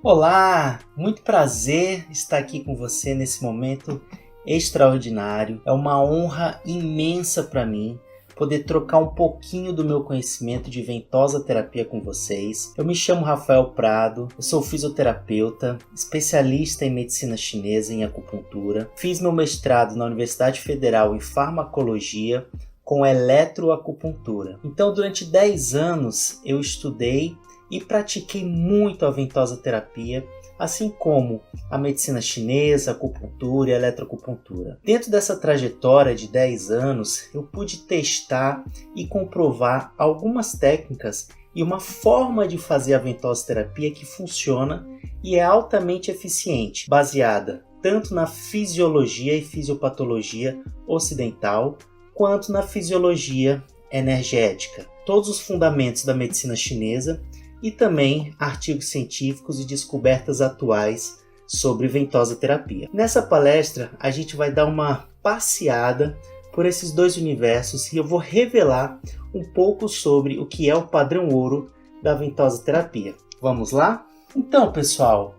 Olá, muito prazer estar aqui com você nesse momento extraordinário. É uma honra imensa para mim poder trocar um pouquinho do meu conhecimento de ventosa terapia com vocês. Eu me chamo Rafael Prado, eu sou fisioterapeuta, especialista em medicina chinesa e em acupuntura. Fiz meu mestrado na Universidade Federal em farmacologia com eletroacupuntura. Então, durante 10 anos eu estudei e pratiquei muito a ventosa terapia, assim como a medicina chinesa, a acupuntura e a eletroacupuntura. Dentro dessa trajetória de 10 anos, eu pude testar e comprovar algumas técnicas e uma forma de fazer a ventosa terapia que funciona e é altamente eficiente, baseada tanto na fisiologia e fisiopatologia ocidental, quanto na fisiologia energética. Todos os fundamentos da medicina chinesa e também artigos científicos e descobertas atuais sobre ventosa terapia. Nessa palestra, a gente vai dar uma passeada por esses dois universos e eu vou revelar um pouco sobre o que é o padrão ouro da ventosa terapia. Vamos lá? Então, pessoal,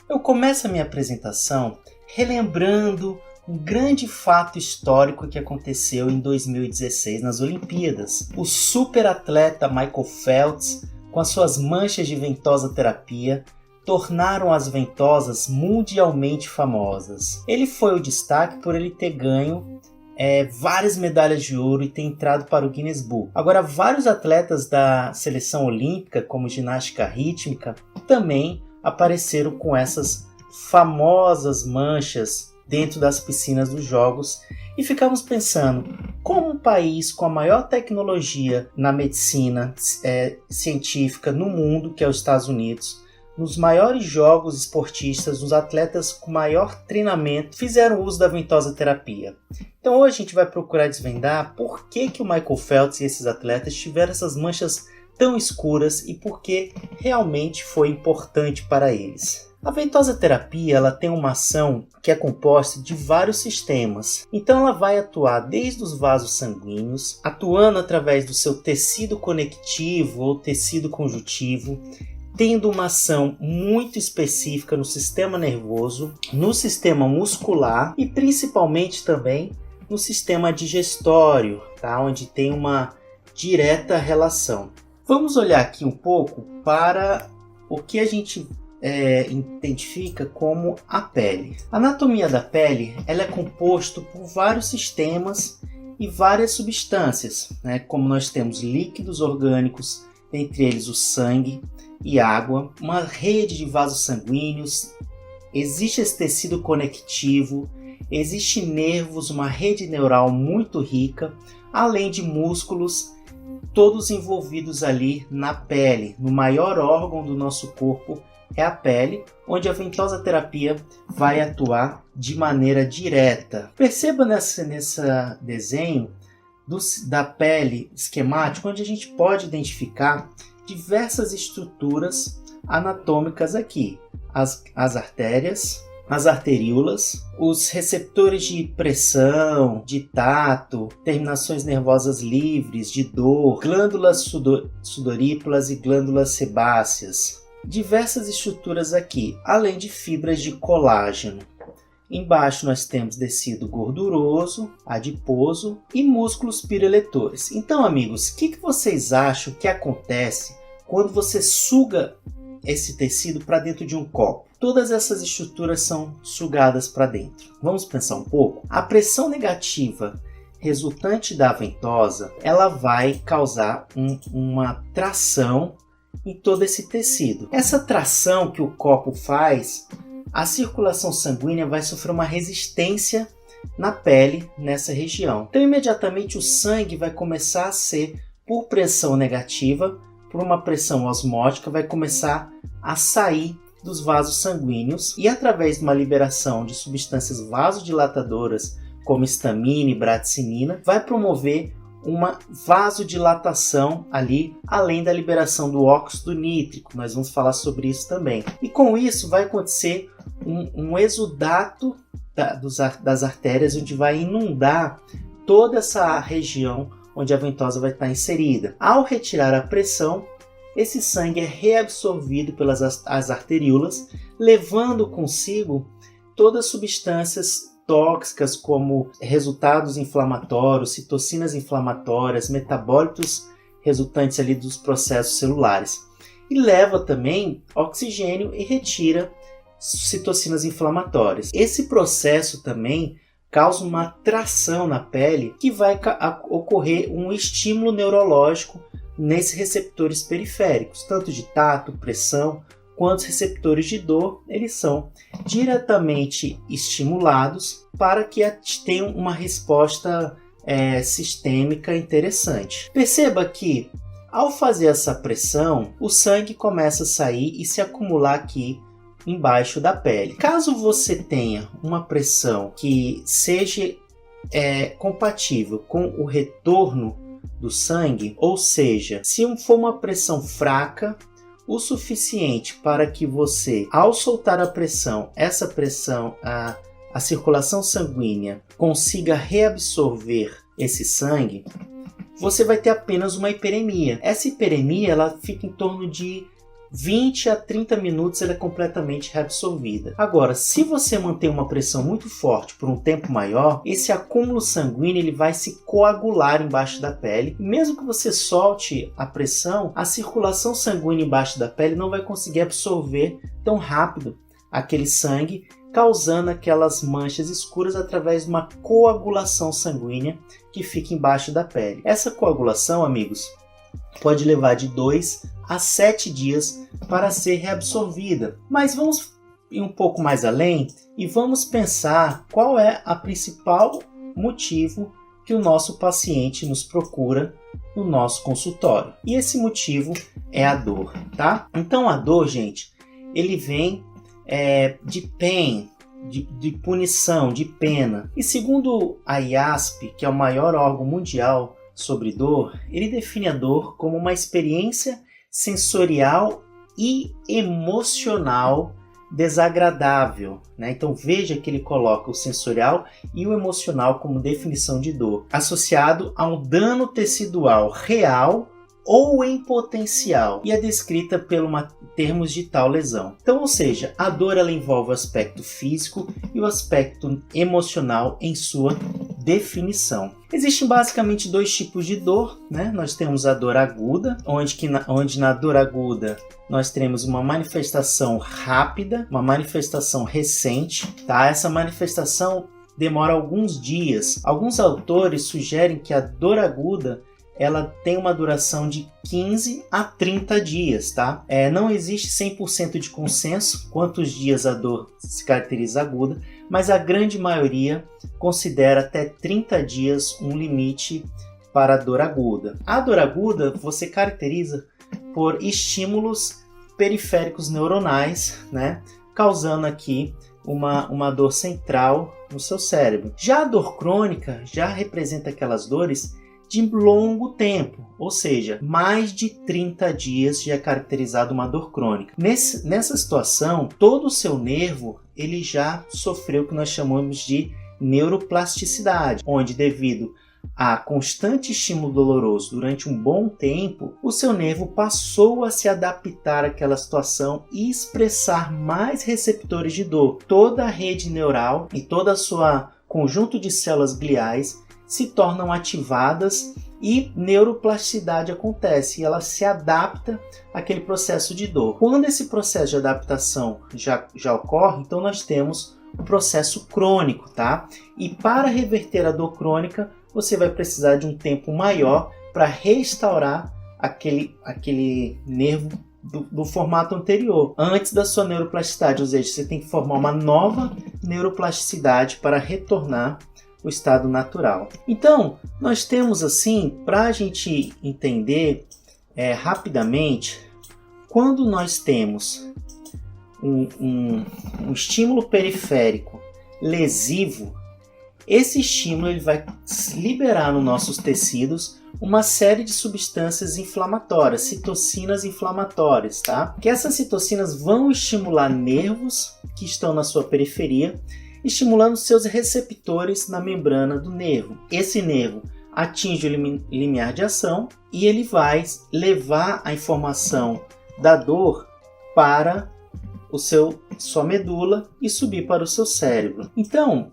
eu começo a minha apresentação relembrando um grande fato histórico que aconteceu em 2016 nas Olimpíadas. O superatleta Michael Phelps, com as suas manchas de ventosa terapia, tornaram as ventosas mundialmente famosas. Ele foi o destaque por ele ter ganho várias medalhas de ouro e ter entrado para o Guinness Book. Agora, vários atletas da seleção olímpica, como ginástica rítmica, também apareceram com essas famosas manchas dentro das piscinas dos Jogos e ficamos pensando, como um país com a maior tecnologia na medicina científica no mundo, que é os Estados Unidos, nos maiores jogos esportistas, os atletas com maior treinamento fizeram uso da ventosa terapia. Então hoje a gente vai procurar desvendar por que o Michael Phelps e esses atletas tiveram essas manchas tão escuras e por que realmente foi importante para eles. A ventosa terapia ela tem uma ação que é composta de vários sistemas. Então ela vai atuar desde os vasos sanguíneos, atuando através do seu tecido conectivo ou tecido conjuntivo, tendo uma ação muito específica no sistema nervoso, no sistema muscular e principalmente também no sistema digestório, tá? Onde tem uma direta relação. Vamos olhar aqui um pouco para o que a gente identifica como a pele. A anatomia da pele ela é composta por vários sistemas e várias substâncias, né? Como nós temos líquidos orgânicos, entre eles o sangue e água, uma rede de vasos sanguíneos, existe esse tecido conectivo, existe nervos, uma rede neural muito rica, além de músculos, todos envolvidos ali na pele, no maior órgão do nosso corpo, é a pele, onde a ventosa terapia vai atuar de maneira direta. Perceba nesse desenho da pele esquemático, onde a gente pode identificar diversas estruturas anatômicas aqui. As artérias, as arteríolas, os receptores de pressão, de tato, terminações nervosas livres, de dor, glândulas sudoríparas e glândulas sebáceas. Diversas estruturas aqui, além de fibras de colágeno. Embaixo nós temos tecido gorduroso, adiposo e músculos piroeletores. Então, amigos, o que vocês acham que acontece quando você suga esse tecido para dentro de um copo? Todas essas estruturas são sugadas para dentro. Vamos pensar um pouco? A pressão negativa resultante da ventosa, ela vai causar uma tração em todo esse tecido. Essa tração que o copo faz, a circulação sanguínea vai sofrer uma resistência na pele nessa região. Então, imediatamente o sangue vai começar a ser, por pressão negativa, por uma pressão osmótica, vai começar a sair dos vasos sanguíneos e através de uma liberação de substâncias vasodilatadoras, como histamina e bradicinina, vai promover uma vasodilatação ali, além da liberação do óxido nítrico. Nós vamos falar sobre isso também. E com isso vai acontecer um exudato das artérias, onde vai inundar toda essa região onde a ventosa vai estar inserida. Ao retirar a pressão, esse sangue é reabsorvido pelas as arteríolas, levando consigo todas as substâncias tóxicas como resultados inflamatórios, citocinas inflamatórias, metabólitos resultantes ali dos processos celulares. E leva também oxigênio e retira citocinas inflamatórias. Esse processo também causa uma tração na pele que vai ocorrer um estímulo neurológico nesses receptores periféricos, tanto de tato, pressão, quanto os receptores de dor, eles são diretamente estimulados para que tenham uma resposta sistêmica interessante. Perceba que ao fazer essa pressão, o sangue começa a sair e se acumular aqui embaixo da pele. Caso você tenha uma pressão que seja compatível com o retorno do sangue, ou seja, se for uma pressão fraca, o suficiente para que você, ao soltar a pressão, essa pressão, a circulação sanguínea consiga reabsorver esse sangue, você vai ter apenas uma hiperemia. Essa hiperemia ela fica em torno de 20 a 30 minutos, ela é completamente reabsorvida. Agora, se você manter uma pressão muito forte por um tempo maior, esse acúmulo sanguíneo ele vai se coagular embaixo da pele. E mesmo que você solte a pressão, a circulação sanguínea embaixo da pele não vai conseguir absorver tão rápido aquele sangue, causando aquelas manchas escuras através de uma coagulação sanguínea que fica embaixo da pele. Essa coagulação, amigos, pode levar de 2 a 7 dias para ser reabsorvida. Mas vamos ir um pouco mais além e vamos pensar qual é o principal motivo que o nosso paciente nos procura no nosso consultório. E esse motivo é a dor, tá? Então a dor, gente, ele vem de pain, de punição, de pena. E segundo a IASP, que é o maior órgão mundial sobre dor, ele define a dor como uma experiência sensorial e emocional desagradável, né? Então veja que ele coloca o sensorial e o emocional como definição de dor, associado a um dano tecidual real ou em potencial, e é descrita pelo termos de tal lesão. Então, ou seja, a dor ela envolve o aspecto físico e o aspecto emocional em sua definição. Existem basicamente 2 tipos de dor, né? Nós temos a dor aguda, onde na dor aguda nós teremos uma manifestação rápida, uma manifestação recente, tá? Essa manifestação demora alguns dias. Alguns autores sugerem que a dor aguda ela tem uma duração de 15 a 30 dias, tá? Não existe 100% de consenso quantos dias a dor se caracteriza aguda, mas a grande maioria considera até 30 dias um limite para a dor aguda. A dor aguda você caracteriza por estímulos periféricos neuronais, né? Causando aqui uma dor central no seu cérebro. Já a dor crônica já representa aquelas dores de longo tempo, ou seja, mais de 30 dias já é caracterizado uma dor crônica. Nessa situação, todo o seu nervo ele já sofreu o que nós chamamos de neuroplasticidade, onde devido a constante estímulo doloroso durante um bom tempo, o seu nervo passou a se adaptar àquela situação e expressar mais receptores de dor. Toda a rede neural e todo o seu conjunto de células gliais se tornam ativadas e neuroplasticidade acontece e ela se adapta àquele processo de dor. Quando esse processo de adaptação já ocorre, então nós temos o processo crônico, tá? E para reverter a dor crônica, você vai precisar de um tempo maior para restaurar aquele nervo do formato anterior, antes da sua neuroplasticidade, ou seja, você tem que formar uma nova neuroplasticidade para retornar o estado natural. Então, nós temos assim, para a gente entender rapidamente, quando nós temos um estímulo periférico lesivo, esse estímulo ele vai liberar nos nossos tecidos uma série de substâncias inflamatórias, citocinas inflamatórias, tá? Que essas citocinas vão estimular nervos que estão na sua periferia, estimulando seus receptores na membrana do nervo. Esse nervo, atinge o limiar de ação e ele vai levar a informação da dor para sua medula e subir para o seu cérebro. Então,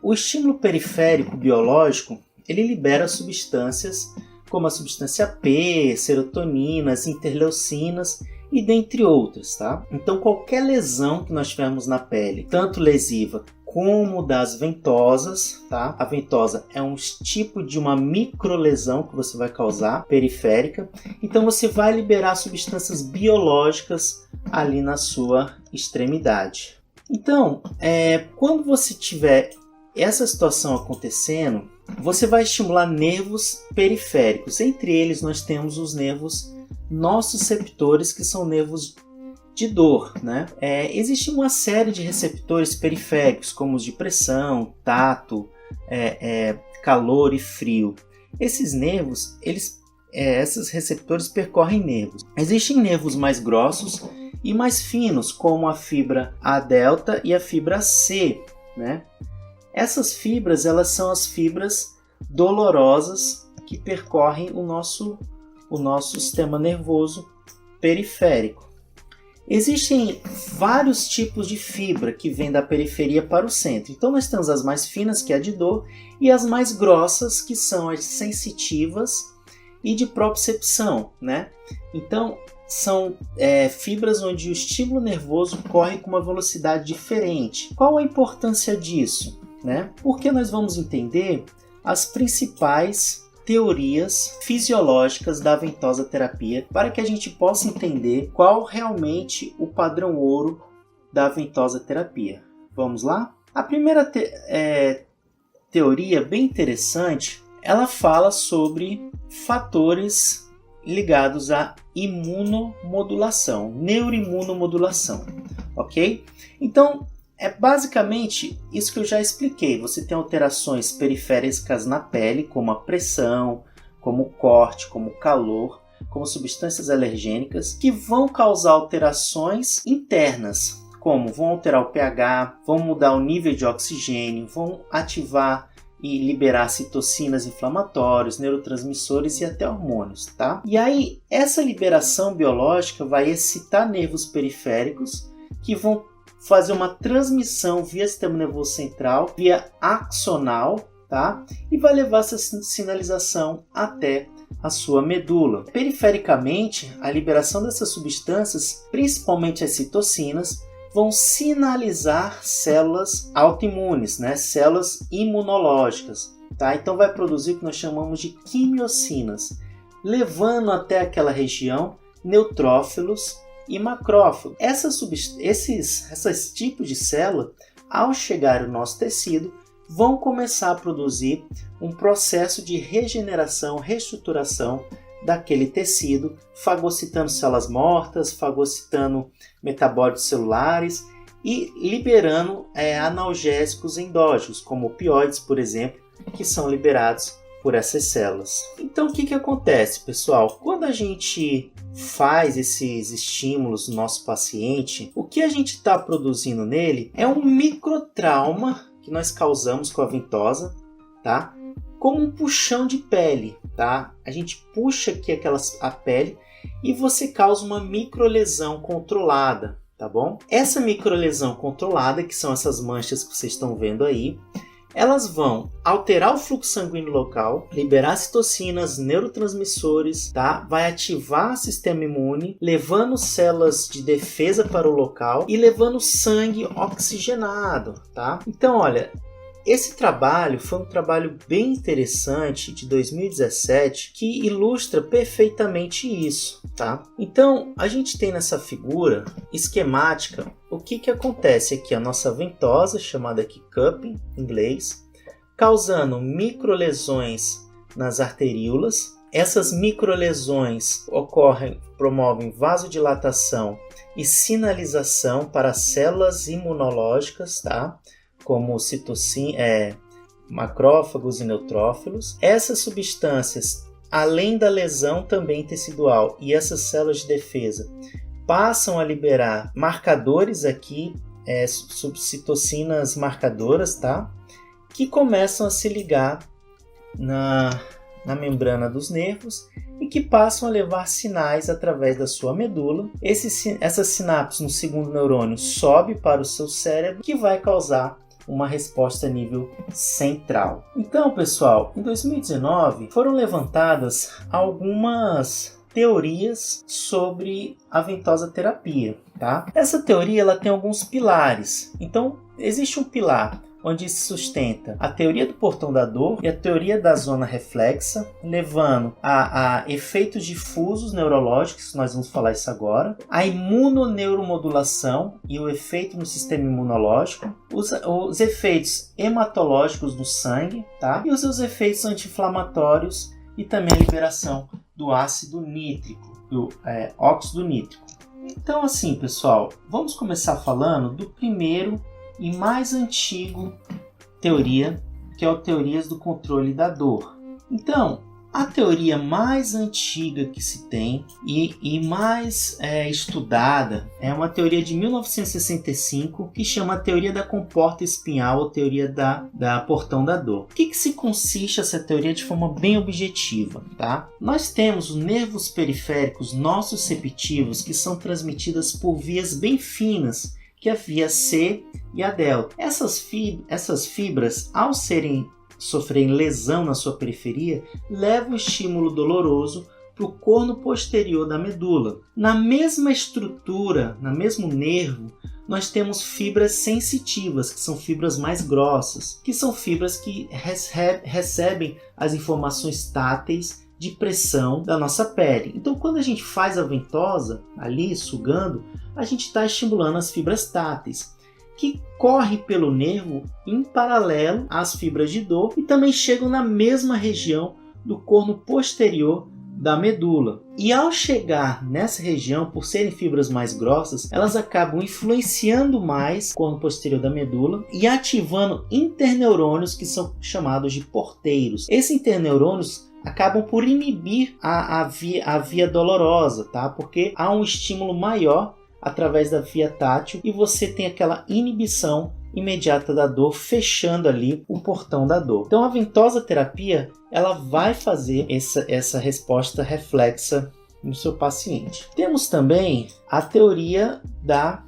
o estímulo periférico biológico, ele libera substâncias como a substância P, serotoninas, interleucinas e dentre outras, tá? Então, qualquer lesão que nós tivermos na pele, tanto lesiva como das ventosas, tá? A ventosa é um tipo de uma microlesão que você vai causar, periférica. Então, você vai liberar substâncias biológicas ali na sua extremidade. Então, quando você tiver essa situação acontecendo, você vai estimular nervos periféricos. Entre eles, nós temos os nervos nociceptores, que são nervos de dor, né? Existe uma série de receptores periféricos, como os de pressão, tato, calor e frio. Esses nervos, esses receptores percorrem nervos. Existem nervos mais grossos e mais finos, como a fibra A delta e a fibra C, né? Essas fibras, elas são as fibras dolorosas que percorrem o nosso sistema nervoso periférico. Existem vários tipos de fibra que vêm da periferia para o centro. Então nós temos as mais finas, que é a de dor, e as mais grossas, que são as sensitivas e de propriocepção, né? Então são fibras onde o estímulo nervoso corre com uma velocidade diferente. Qual a importância disso, né? Porque nós vamos entender as principais teorias fisiológicas da ventosa terapia para que a gente possa entender qual realmente o padrão ouro da ventosa terapia. Vamos lá? A primeira teoria, bem interessante, ela fala sobre fatores ligados à imunomodulação, neuroimunomodulação, ok? Então, basicamente isso que eu já expliquei. Você tem alterações periféricas na pele, como a pressão, como o corte, como o calor, como substâncias alergênicas, que vão causar alterações internas, como vão alterar o pH, vão mudar o nível de oxigênio, vão ativar e liberar citocinas inflamatórios, neurotransmissores e até hormônios, tá? E aí, essa liberação biológica vai excitar nervos periféricos que vão fazer uma transmissão via sistema nervoso central, via axonal, tá? E vai levar essa sinalização até a sua medula. Perifericamente, a liberação dessas substâncias, principalmente as citocinas, vão sinalizar células autoimunes, né? Células imunológicas, tá? Então vai produzir o que nós chamamos de quimiocinas, levando até aquela região neutrófilos e macrófago. Esses tipos de célula, ao chegar ao nosso tecido, vão começar a produzir um processo de regeneração, reestruturação daquele tecido, fagocitando células mortas, fagocitando metabólitos celulares e liberando analgésicos endógenos, como opioides, por exemplo, que são liberados por essas células. Então, o que acontece, pessoal? Quando a gente faz esses estímulos no nosso paciente, o que a gente está produzindo nele é um microtrauma que nós causamos com a ventosa, tá? Como um puxão de pele, tá? A gente puxa aqui a pele e você causa uma microlesão controlada, tá bom? Essa microlesão controlada, que são essas manchas que vocês estão vendo aí, elas vão alterar o fluxo sanguíneo local, liberar citocinas, neurotransmissores, tá? Vai ativar o sistema imune, levando células de defesa para o local e levando sangue oxigenado, tá? Então, olha, esse trabalho foi um trabalho bem interessante de 2017 que ilustra perfeitamente isso, tá? Então, a gente tem nessa figura esquemática o que acontece aqui, a nossa ventosa, chamada aqui cupping, em inglês, causando microlesões nas arteríolas. Essas microlesões promovem vasodilatação e sinalização para células imunológicas, tá? Como macrófagos e neutrófilos. Essas substâncias, além da lesão também tecidual e essas células de defesa, passam a liberar marcadores aqui, citocinas marcadoras, tá? Que começam a se ligar na membrana dos nervos e que passam a levar sinais através da sua medula. Essas sinapses no segundo neurônio sobe para o seu cérebro, que vai causar uma resposta a nível central. Então, pessoal, em 2019 foram levantadas algumas teorias sobre a ventosa terapia, tá? Essa teoria ela tem alguns pilares. Então, existe um pilar onde se sustenta a teoria do portão da dor e a teoria da zona reflexa, levando a efeitos difusos neurológicos, nós vamos falar isso agora, a imunoneuromodulação e o efeito no sistema imunológico, os efeitos hematológicos do sangue, tá? E os seus efeitos anti-inflamatórios e também a liberação do ácido nítrico, do óxido nítrico. Então, assim, pessoal, vamos começar falando do primeiro e mais antigo teoria, que é a teoria do controle da dor. Então, a teoria mais antiga que se tem e mais estudada é uma teoria de 1965 que chama a teoria da comporta espinhal ou teoria da portão da dor. O que se consiste essa teoria de forma bem objetiva, tá? Nós temos os nervos periféricos nociceptivos que são transmitidas por vias bem finas, que é a via C e a delta. Essas fibras, ao sofrerem lesão na sua periferia, levam o estímulo doloroso para o corno posterior da medula. Na mesma estrutura, no mesmo nervo, nós temos fibras sensitivas, que são fibras mais grossas, que são fibras que recebem as informações táteis de pressão da nossa pele. Então, quando a gente faz a ventosa, ali sugando, a gente está estimulando as fibras táteis, que correm pelo nervo em paralelo às fibras de dor e também chegam na mesma região do corno posterior da medula. E ao chegar nessa região, por serem fibras mais grossas, elas acabam influenciando mais o corno posterior da medula e ativando interneurônios que são chamados de porteiros. Esses interneurônios acabam por inibir a via dolorosa, tá? Porque há um estímulo maior através da via tátil e você tem aquela inibição imediata da dor, fechando ali o portão da dor. Então a ventosa terapia ela vai fazer essa resposta reflexa no seu paciente. Temos também a teoria da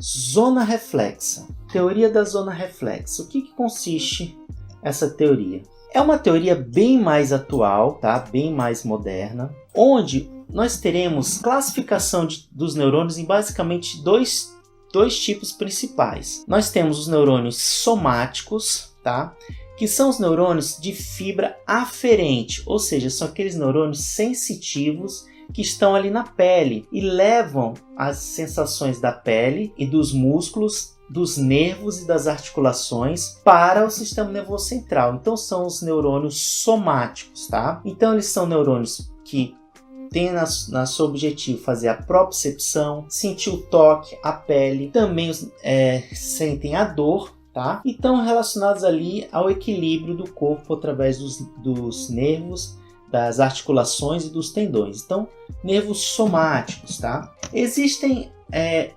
zona reflexa. Teoria da zona reflexa. O que consiste essa teoria? É uma teoria bem mais atual, tá? Bem mais moderna, onde nós teremos classificação dos neurônios em basicamente dois tipos principais. Nós temos os neurônios somáticos, tá? Que são os neurônios de fibra aferente, ou seja, são aqueles neurônios sensitivos que estão ali na pele e levam as sensações da pele e dos músculos, dos nervos e das articulações para o sistema nervoso central. Então são os neurônios somáticos, tá? Então eles são neurônios que têm na seu objetivo fazer a propriocepção, sentir o toque, a pele, também sentem a dor, tá? E estão relacionados ali ao equilíbrio do corpo através dos nervos, das articulações e dos tendões. Então, nervos somáticos, tá? Existem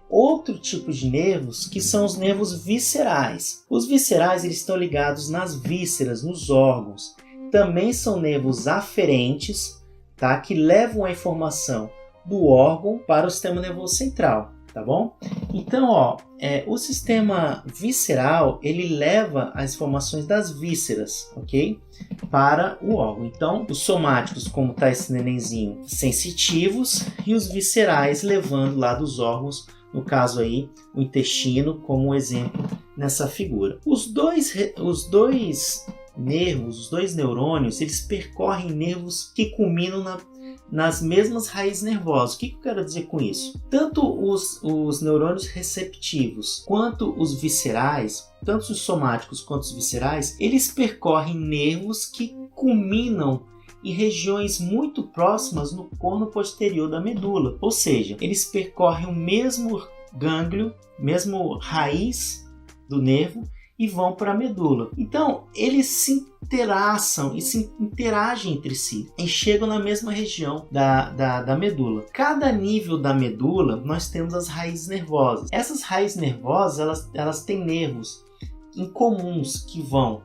outro tipo de nervos que são os nervos viscerais. Os viscerais eles estão ligados nas vísceras, nos órgãos. Também são nervos aferentes, tá? Que levam a informação do órgão para o sistema nervoso central, tá bom? Então, o sistema visceral ele leva as informações das vísceras, ok? Para o órgão. Então, os somáticos, como está esse nenenzinho, sensitivos, e os viscerais levando lá dos órgãos, no caso aí, o intestino, como um exemplo nessa figura. Os dois nervos, os dois neurônios, eles percorrem nervos que culminam nas mesmas raízes nervosas. O que eu quero dizer com isso? Tanto os neurônios receptivos quanto os viscerais, tanto os somáticos quanto os viscerais, eles percorrem nervos que culminam em regiões muito próximas no corno posterior da medula. Ou seja, eles percorrem o mesmo gânglio, mesmo raiz do nervo, e vão para a medula. Então, eles se interaçam e se interagem entre si e chegam na mesma região da medula. Cada nível da medula, nós temos as raízes nervosas. Essas raízes nervosas, elas têm nervos incomuns que vão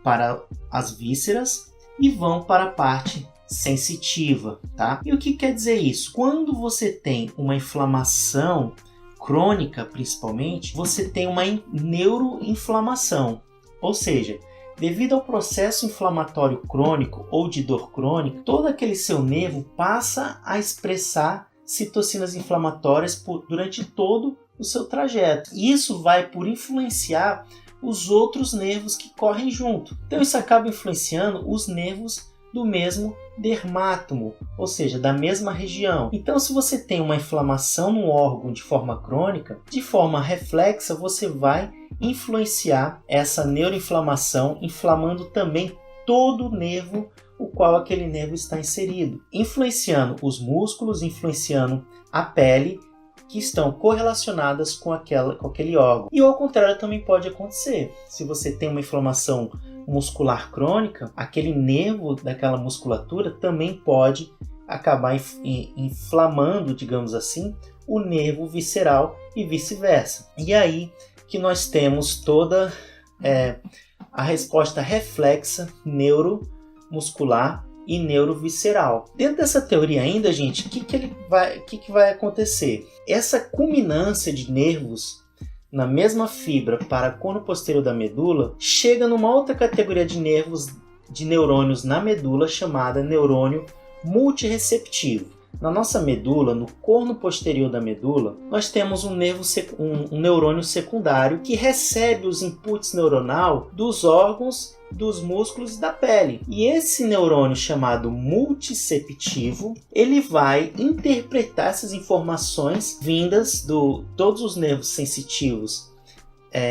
para as vísceras e vão para a parte sensitiva, tá? E o que quer dizer isso? Quando você tem uma inflamação crônica, principalmente, você tem uma neuroinflamação, ou seja, devido ao processo inflamatório crônico ou de dor crônica, todo aquele seu nervo passa a expressar citocinas inflamatórias durante todo o seu trajeto. E isso vai por influenciar os outros nervos que correm junto. Então isso acaba influenciando os nervos do mesmo dermátomo, ou seja, da mesma região. Então, se você tem uma inflamação no órgão de forma crônica, de forma reflexa, você vai influenciar essa neuroinflamação, inflamando também todo o nervo o qual aquele nervo está inserido, influenciando os músculos, influenciando a pele, que estão correlacionadas com aquele órgão. E ao contrário também pode acontecer. Se você tem uma inflamação muscular crônica, aquele nervo daquela musculatura também pode acabar inflamando, digamos assim, o nervo visceral e vice-versa. E aí que nós temos toda a resposta reflexa neuromuscular e neurovisceral. Dentro dessa teoria ainda, gente, o que vai acontecer? Essa culminância de nervos na mesma fibra para a cono posterior da medula chega numa outra categoria de nervos, de neurônios na medula, chamada neurônio multireceptivo. Na nossa medula, no corno posterior da medula, nós temos um neurônio secundário que recebe os inputs neuronal dos órgãos, dos músculos e da pele. E esse neurônio chamado multiceptivo, ele vai interpretar essas informações vindas de todos os nervos sensitivos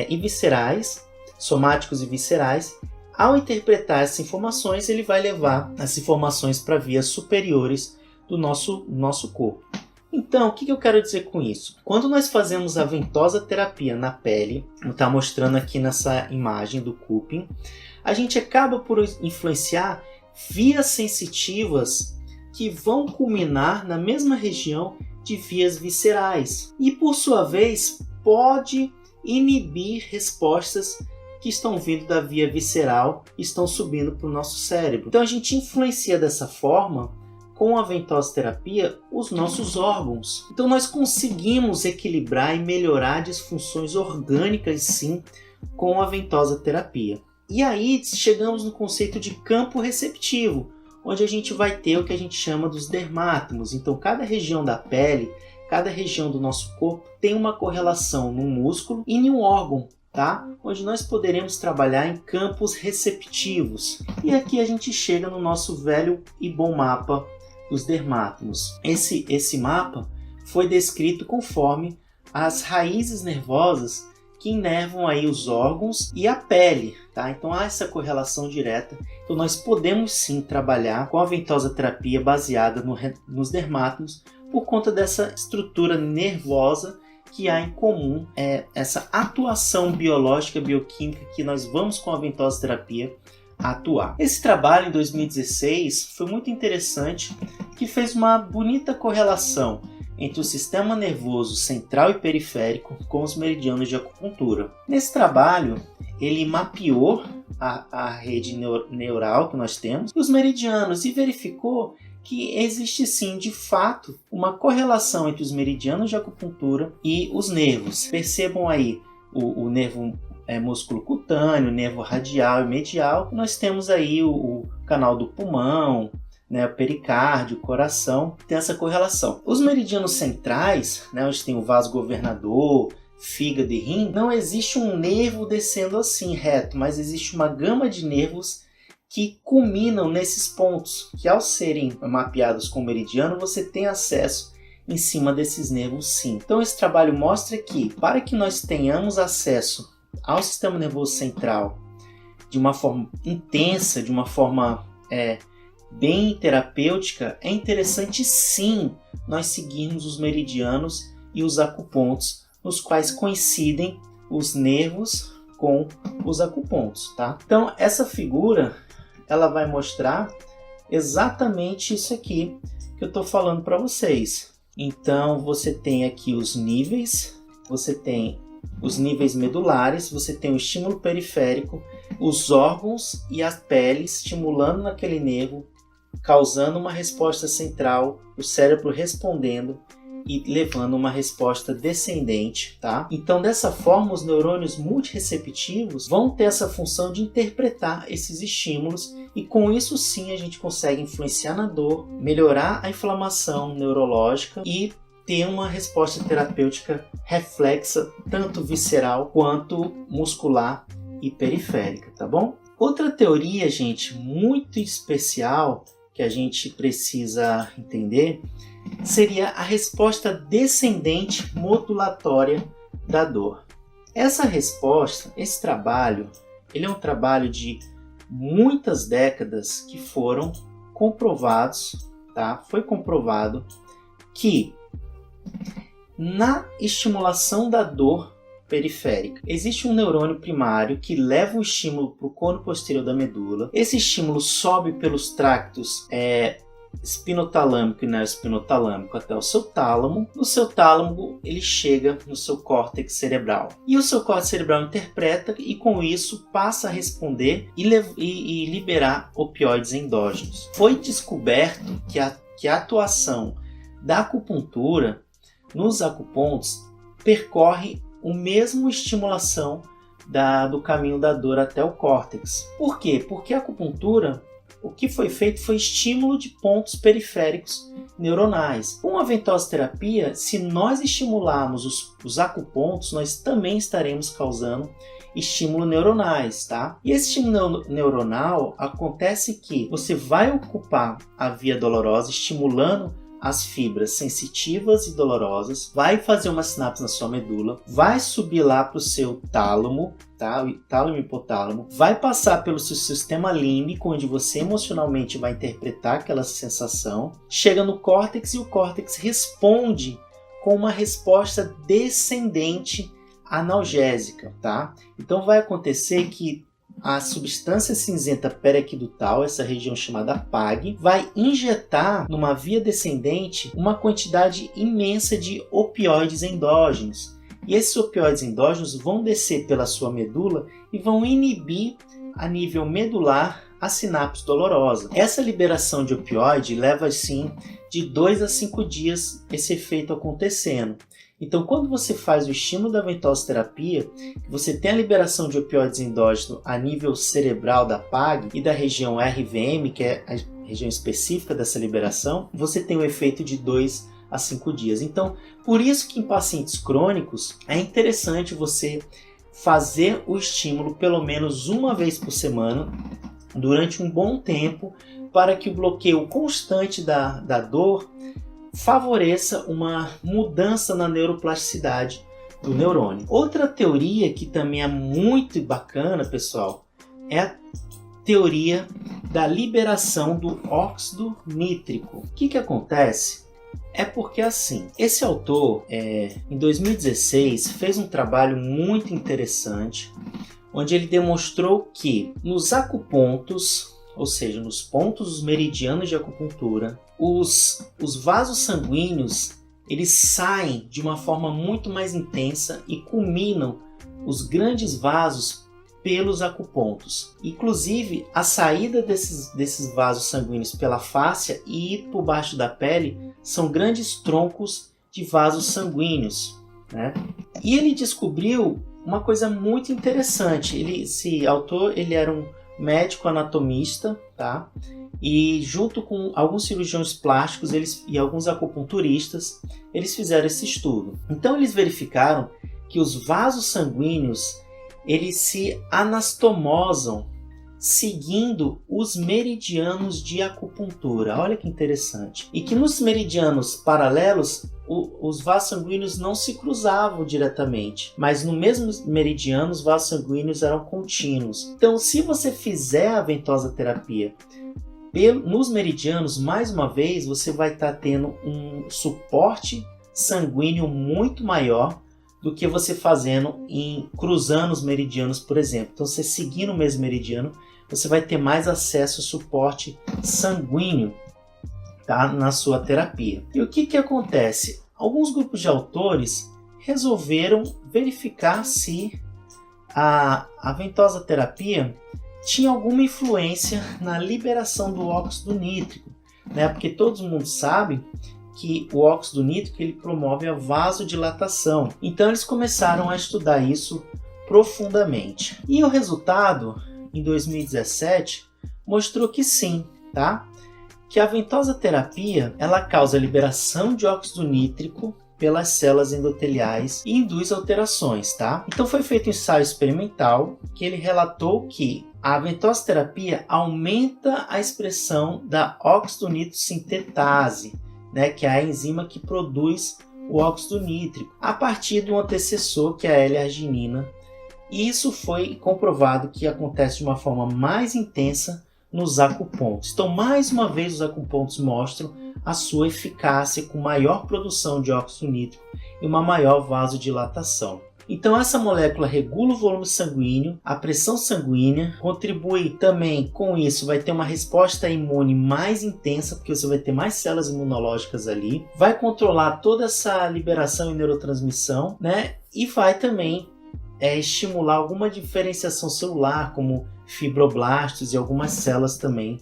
e viscerais, somáticos e viscerais. Ao interpretar essas informações, ele vai levar as informações para vias superiores do nosso corpo. Então, o que eu quero dizer com isso? Quando nós fazemos a ventosa terapia na pele, como está mostrando aqui nessa imagem do cupping, a gente acaba por influenciar vias sensitivas que vão culminar na mesma região de vias viscerais e, por sua vez, pode inibir respostas que estão vindo da via visceral e estão subindo para o nosso cérebro. Então, a gente influencia dessa forma, com a ventosa terapia, os nossos órgãos. Então, nós conseguimos equilibrar e melhorar disfunções orgânicas, sim, com a ventosa terapia. E aí chegamos no conceito de campo receptivo, onde a gente vai ter o que a gente chama dos dermátomos. Então, cada região da pele, cada região do nosso corpo tem uma correlação num músculo e em um órgão, tá? Onde nós poderemos trabalhar em campos receptivos. E aqui a gente chega no nosso velho e bom mapa dos dermátomos. Esse mapa foi descrito conforme as raízes nervosas que inervam aí os órgãos e a pele, tá? Então há essa correlação direta. Então nós podemos sim trabalhar com a ventosa terapia baseada nos dermátomos por conta dessa estrutura nervosa que há em comum, essa atuação biológica, bioquímica que nós vamos com a ventosa terapia atuar. Esse trabalho em 2016 foi muito interessante, que fez uma bonita correlação entre o sistema nervoso central e periférico com os meridianos de acupuntura. Nesse trabalho, ele mapeou a rede neural que nós temos e os meridianos e verificou que existe sim, de fato, uma correlação entre os meridianos de acupuntura e os nervos. Percebam aí o nervo músculo cutâneo, nervo radial e medial. Nós temos aí o canal do pulmão, né, o pericárdio, o coração, tem essa correlação. Os meridianos centrais, né, onde tem o vaso governador, fígado e rim, não existe um nervo descendo assim reto, mas existe uma gama de nervos que culminam nesses pontos, que ao serem mapeados com o meridiano, você tem acesso em cima desses nervos sim. Então esse trabalho mostra que, para que nós tenhamos acesso ao sistema nervoso central de uma forma intensa, de uma forma bem terapêutica, é interessante sim nós seguirmos os meridianos e os acupontos, nos quais coincidem os nervos com os acupontos, tá? Então essa figura ela vai mostrar exatamente isso aqui que eu estou falando para vocês. Então você tem aqui os níveis, você tem os níveis medulares, você tem o estímulo periférico, os órgãos e a pele estimulando naquele nervo, causando uma resposta central, o cérebro respondendo e levando uma resposta descendente, tá? Então, dessa forma, os neurônios multireceptivos vão ter essa função de interpretar esses estímulos e com isso sim a gente consegue influenciar na dor, melhorar a inflamação neurológica e ter uma resposta terapêutica reflexa, tanto visceral quanto muscular e periférica, tá bom? Outra teoria, gente, muito especial que a gente precisa entender seria a resposta descendente modulatória da dor. Essa resposta, esse trabalho, ele é um trabalho de muitas décadas que foram comprovados, tá? Foi comprovado que na estimulação da dor periférica existe um neurônio primário que leva o estímulo para o cono posterior da medula. Esse estímulo sobe pelos tractos espinotalâmico e neoespinotalâmico até o seu tálamo. No seu tálamo ele chega no seu córtex cerebral. E o seu córtex cerebral interpreta e com isso passa a responder e liberar opioides endógenos. Foi descoberto que a atuação da acupuntura nos acupontos percorre a mesma estimulação do caminho da dor até o córtex. Por quê? Porque a acupuntura, o que foi feito foi estímulo de pontos periféricos neuronais. Com a ventosoterapia, se nós estimularmos os acupontos, nós também estaremos causando estímulo neuronais, tá? E esse estímulo neuronal acontece que você vai ocupar a via dolorosa, estimulando as fibras sensitivas e dolorosas, vai fazer uma sinapse na sua medula, vai subir lá para o seu tálamo, tá? O tálamo e hipotálamo, vai passar pelo seu sistema límbico, onde você emocionalmente vai interpretar aquela sensação, chega no córtex e o córtex responde com uma resposta descendente analgésica, tá? Então vai acontecer que a substância cinzenta periaquidutal, essa região chamada PAG, vai injetar numa via descendente uma quantidade imensa de opioides endógenos. E esses opioides endógenos vão descer pela sua medula e vão inibir a nível medular a sinapse dolorosa. Essa liberação de opioide leva assim de 2 a 5 dias esse efeito acontecendo. Então, quando você faz o estímulo da ventosoterapia, você tem a liberação de opioides endógenos a nível cerebral da PAG e da região RVM, que é a região específica dessa liberação, você tem o efeito de 2 a 5 dias. Então, por isso que em pacientes crônicos é interessante você fazer o estímulo pelo menos uma vez por semana, durante um bom tempo, para que o bloqueio constante da dor favoreça uma mudança na neuroplasticidade do neurônio. Outra teoria que também é muito bacana, pessoal, é a teoria da liberação do óxido nítrico. O que acontece? É porque assim, esse autor, em 2016, fez um trabalho muito interessante, onde ele demonstrou que nos acupontos, ou seja, nos pontos meridianos de acupuntura, os vasos sanguíneos eles saem de uma forma muito mais intensa e culminam os grandes vasos pelos acupontos. Inclusive, a saída desses vasos sanguíneos pela fáscia e ir por baixo da pele são grandes troncos de vasos sanguíneos, né? E ele descobriu uma coisa muito interessante. Esse autor ele era um médico anatomista, tá? E junto com alguns cirurgiões plásticos e alguns acupunturistas, eles fizeram esse estudo. Então eles verificaram que os vasos sanguíneos eles se anastomosam seguindo os meridianos de acupuntura. Olha que interessante. E que nos meridianos paralelos os vasos sanguíneos não se cruzavam diretamente, mas no mesmo meridiano os vasos sanguíneos eram contínuos. Então, se você fizer a ventosoterapia nos meridianos, mais uma vez, você vai estar tendo um suporte sanguíneo muito maior do que você fazendo cruzando os meridianos, por exemplo. Então, você seguindo o mesmo meridiano, você vai ter mais acesso ao suporte sanguíneo, tá, na sua terapia. E o que acontece? Alguns grupos de autores, resolveram verificar se a ventosa terapia tinha alguma influência na liberação do óxido nítrico, né? Porque todo mundo sabe que o óxido nítrico ele promove a vasodilatação. Então eles começaram a estudar isso profundamente. E o resultado, em 2017, mostrou que sim, tá? Que a ventosa terapia ela causa a liberação de óxido nítrico pelas células endoteliais e induz alterações, tá? Então foi feito um ensaio experimental que ele relatou que a ventosa terapia aumenta a expressão da óxido nítrico sintetase, né, que é a enzima que produz o óxido nítrico, a partir de um antecessor que é a L-arginina. E isso foi comprovado que acontece de uma forma mais intensa nos acupontos. Então, mais uma vez, os acupontos mostram a sua eficácia com maior produção de óxido nítrico e uma maior vasodilatação. Então, essa molécula regula o volume sanguíneo, a pressão sanguínea, contribui também com isso, vai ter uma resposta imune mais intensa, porque você vai ter mais células imunológicas ali, vai controlar toda essa liberação e neurotransmissão, né? E vai também estimular alguma diferenciação celular, como fibroblastos e algumas células também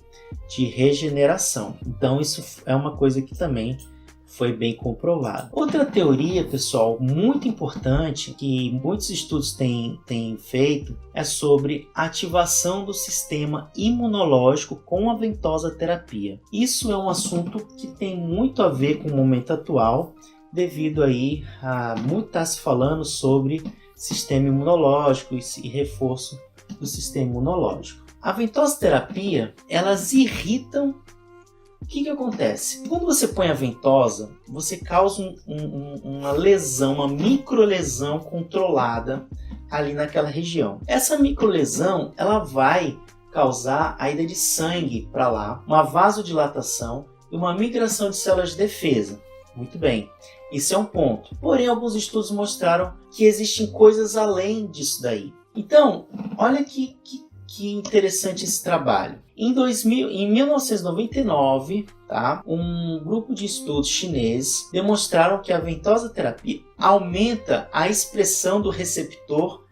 de regeneração. Então isso é uma coisa que também foi bem comprovado. Outra teoria, pessoal, muito importante, que muitos estudos têm feito, é sobre a ativação do sistema imunológico com a ventosa terapia. Isso é um assunto que tem muito a ver com o momento atual, devido aí a muito estar se falando sobre sistema imunológico e reforço do sistema imunológico. A ventosa terapia, elas irritam. O que acontece? Quando você põe a ventosa, você causa uma lesão, uma microlesão controlada ali naquela região. Essa microlesão, ela vai causar a ida de sangue para lá, uma vasodilatação e uma migração de células de defesa. Muito bem, isso é um ponto. Porém, alguns estudos mostraram que existem coisas além disso daí. Então, olha que interessante esse trabalho. Em 1999, tá, um grupo de estudos chineses demonstraram que a ventosa terapia aumenta a expressão do receptor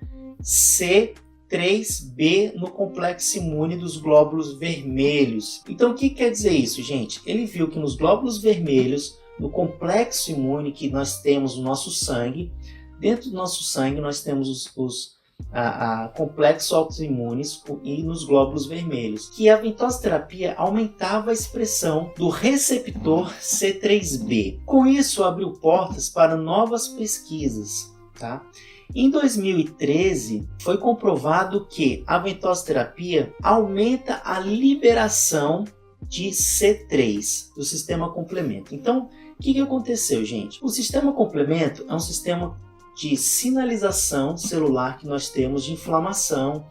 C3b no complexo imune dos glóbulos vermelhos. Então, o que quer dizer isso, gente? Ele viu que nos glóbulos vermelhos, no complexo imune que nós temos no nosso sangue, dentro do nosso sangue nós temos os complexos autoimunes e nos glóbulos vermelhos, que a ventosa terapia aumentava a expressão do receptor C3b. Com isso, abriu portas para novas pesquisas, tá? Em 2013, foi comprovado que a ventosa terapia aumenta a liberação de C3 do sistema complemento. Então, o que aconteceu, gente? O sistema complemento é um sistema de sinalização celular que nós temos de inflamação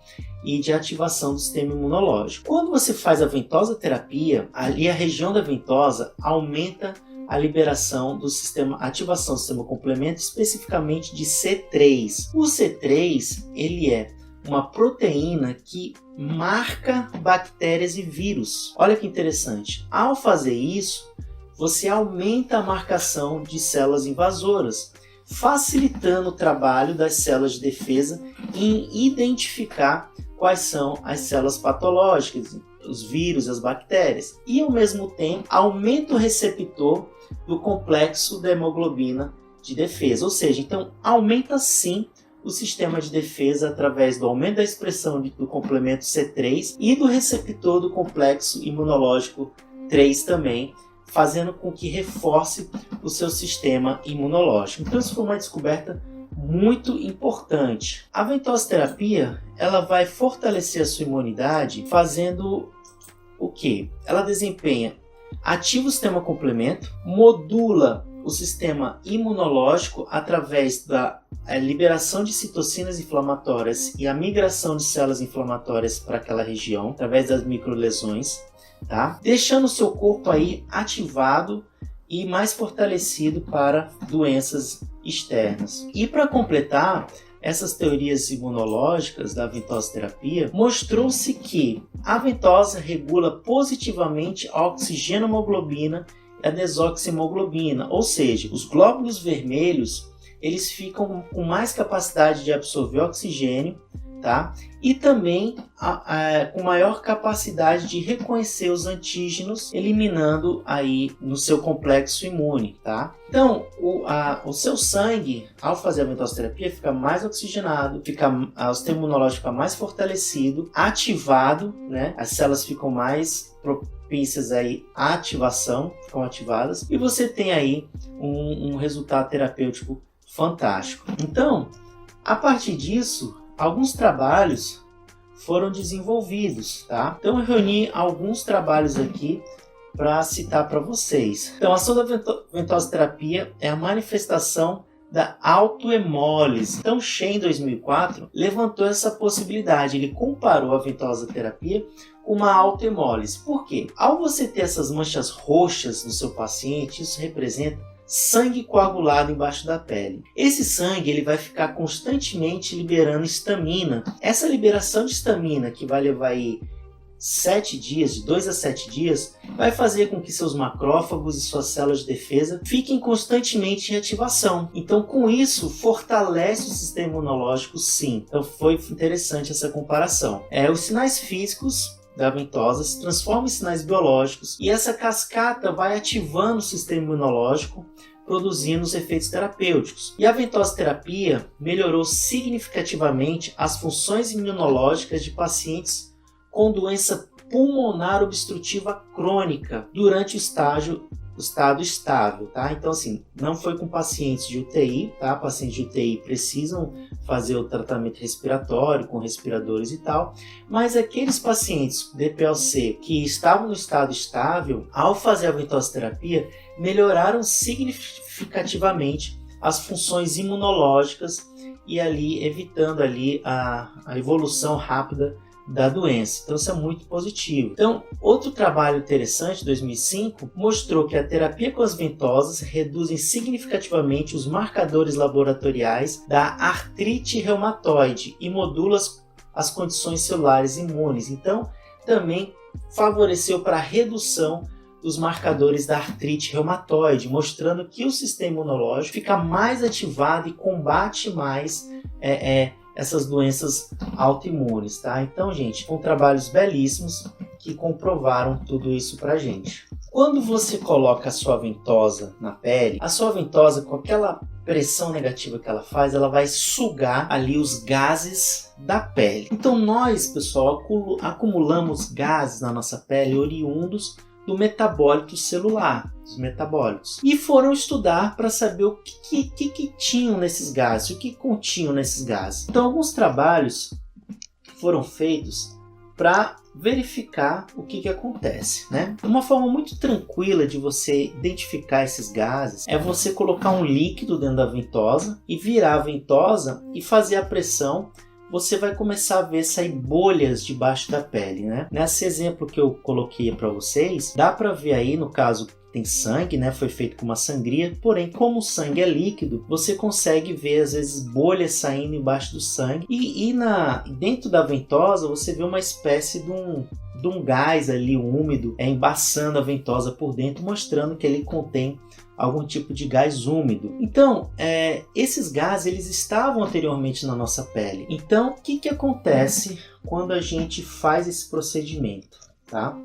e de ativação do sistema imunológico. Quando você faz a ventosa terapia, ali a região da ventosa aumenta a liberação do sistema, ativação do sistema complemento, especificamente de C3. O C3, ele é uma proteína que marca bactérias e vírus. Olha que interessante. Ao fazer isso, você aumenta a marcação de células invasoras, facilitando o trabalho das células de defesa em identificar quais são as células patológicas, os vírus, as bactérias, e ao mesmo tempo aumenta o receptor do complexo da hemoglobina de defesa, ou seja, então aumenta sim o sistema de defesa através do aumento da expressão do complemento C3 e do receptor do complexo imunológico 3 também, fazendo com que reforce o seu sistema imunológico. Então isso foi uma descoberta muito importante. A ventosa terapia, ela vai fortalecer a sua imunidade fazendo o quê? Ela desempenha, ativa o sistema complemento, modula o sistema imunológico através da liberação de citocinas inflamatórias e a migração de células inflamatórias para aquela região, através das microlesões, tá? Deixando o seu corpo aí ativado e mais fortalecido para doenças externas. E para completar essas teorias imunológicas da ventosa terapia, mostrou-se que a ventosa regula positivamente a oxigenohemoglobina e a desoxihemoglobina, ou seja, os glóbulos vermelhos eles ficam com mais capacidade de absorver oxigênio, tá? E também com maior capacidade de reconhecer os antígenos, eliminando aí no seu complexo imune, tá? Então, o seu sangue, ao fazer a ventosoterapia, fica mais oxigenado, o sistema imunológico fica mais fortalecido, ativado, né? As células ficam mais propícias aí à ativação, ficam ativadas, e você tem aí um resultado terapêutico fantástico. Então, a partir disso, alguns trabalhos foram desenvolvidos, tá? Então eu reuni alguns trabalhos aqui para citar para vocês. Então, a ação da ventosoterapia é a manifestação da autohemólise. Então, Shea, em 2004, levantou essa possibilidade. Ele comparou a ventosoterapia com uma autohemólise. Por quê? Ao você ter essas manchas roxas no seu paciente, isso representa sangue coagulado embaixo da pele. Esse sangue ele vai ficar constantemente liberando histamina. Essa liberação de histamina, que vai levar aí 7 dias, de 2 a 7 dias, vai fazer com que seus macrófagos e suas células de defesa fiquem constantemente em ativação. Então, com isso, fortalece o sistema imunológico, sim. Então, foi interessante essa comparação. Os sinais físicos da ventosa se transformam em sinais biológicos e essa cascata vai ativando o sistema imunológico, produzindo os efeitos terapêuticos. E a ventosoterapia melhorou significativamente as funções imunológicas de pacientes com doença pulmonar obstrutiva crônica durante o estado estável, tá? Então, assim, não foi com pacientes de UTI, tá? Pacientes de UTI precisam fazer o tratamento respiratório com respiradores e tal, mas aqueles pacientes DPLC que estavam no estado estável, ao fazer a ventosoterapia, melhoraram significativamente as funções imunológicas e ali evitando ali a evolução rápida da doença. Então isso é muito positivo. Então, outro trabalho interessante de 2005 mostrou que a terapia com as ventosas reduzem significativamente os marcadores laboratoriais da artrite reumatoide e modula as condições celulares imunes. Então, também favoreceu para a redução dos marcadores da artrite reumatoide, mostrando que o sistema imunológico fica mais ativado e combate mais essas doenças autoimunes, tá? Então, gente, com trabalhos belíssimos que comprovaram tudo isso pra gente. Quando você coloca a sua ventosa na pele, a sua ventosa, com aquela pressão negativa que ela faz, ela vai sugar ali os gases da pele. Então nós, pessoal, acumulamos gases na nossa pele oriundos do metabólito celular, dos metabólitos. E foram estudar para saber o que tinham nesses gases, o que continham nesses gases. Então alguns trabalhos foram feitos para verificar o que acontece, né? Uma forma muito tranquila de você identificar esses gases é você colocar um líquido dentro da ventosa e virar a ventosa e fazer a pressão. Você vai começar a ver sair bolhas debaixo da pele, né? Nesse exemplo que eu coloquei para vocês, dá para ver aí, no caso, tem sangue, né? Foi feito com uma sangria, porém, como o sangue é líquido, você consegue ver, às vezes, bolhas saindo embaixo do sangue. E dentro da ventosa, você vê uma espécie de um gás ali úmido, embaçando a ventosa por dentro, mostrando que ele contém algum tipo de gás úmido. Então, esses gases eles estavam anteriormente na nossa pele. Então, o que acontece quando a gente faz esse procedimento? Tá?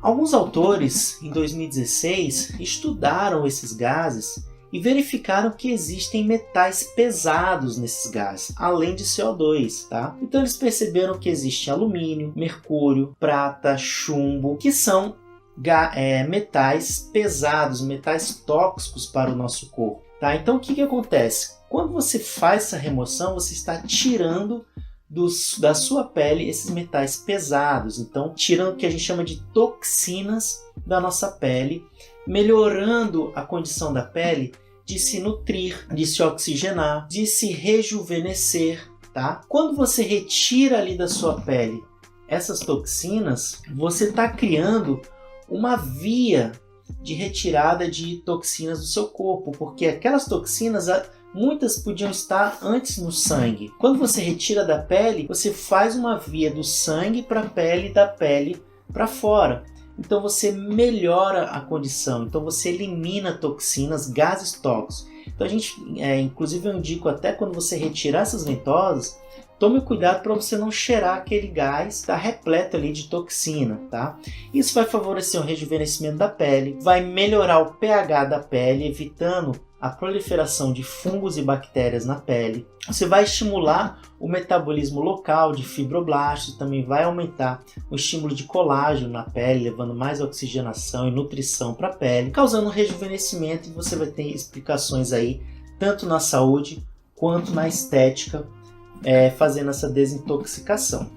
Alguns autores, em 2016, estudaram esses gases e verificaram que existem metais pesados nesses gases, além de CO2. Tá? Então, eles perceberam que existe alumínio, mercúrio, prata, chumbo, que são metais pesados, metais tóxicos para o nosso corpo. Tá? Então o que acontece? Quando você faz essa remoção, você está tirando da sua pele esses metais pesados. Então tirando o que a gente chama de toxinas da nossa pele, melhorando a condição da pele de se nutrir, de se oxigenar, de se rejuvenescer. Tá? Quando você retira ali da sua pele essas toxinas, você está criando uma via de retirada de toxinas do seu corpo, porque aquelas toxinas, muitas podiam estar antes no sangue. Quando você retira da pele, você faz uma via do sangue para a pele e da pele para fora, então você melhora a condição, então você elimina toxinas, gases tóxicos. Então a gente, inclusive eu indico até quando você retirar essas ventosas, tome cuidado para você não cheirar aquele gás que está repleto ali de toxina, tá? Isso vai favorecer o rejuvenescimento da pele, vai melhorar o pH da pele, evitando a proliferação de fungos e bactérias na pele. Você vai estimular o metabolismo local de fibroblastos, também vai aumentar o estímulo de colágeno na pele, levando mais oxigenação e nutrição para a pele, causando um rejuvenescimento, e você vai ter explicações aí, tanto na saúde quanto na estética, fazendo essa desintoxicação.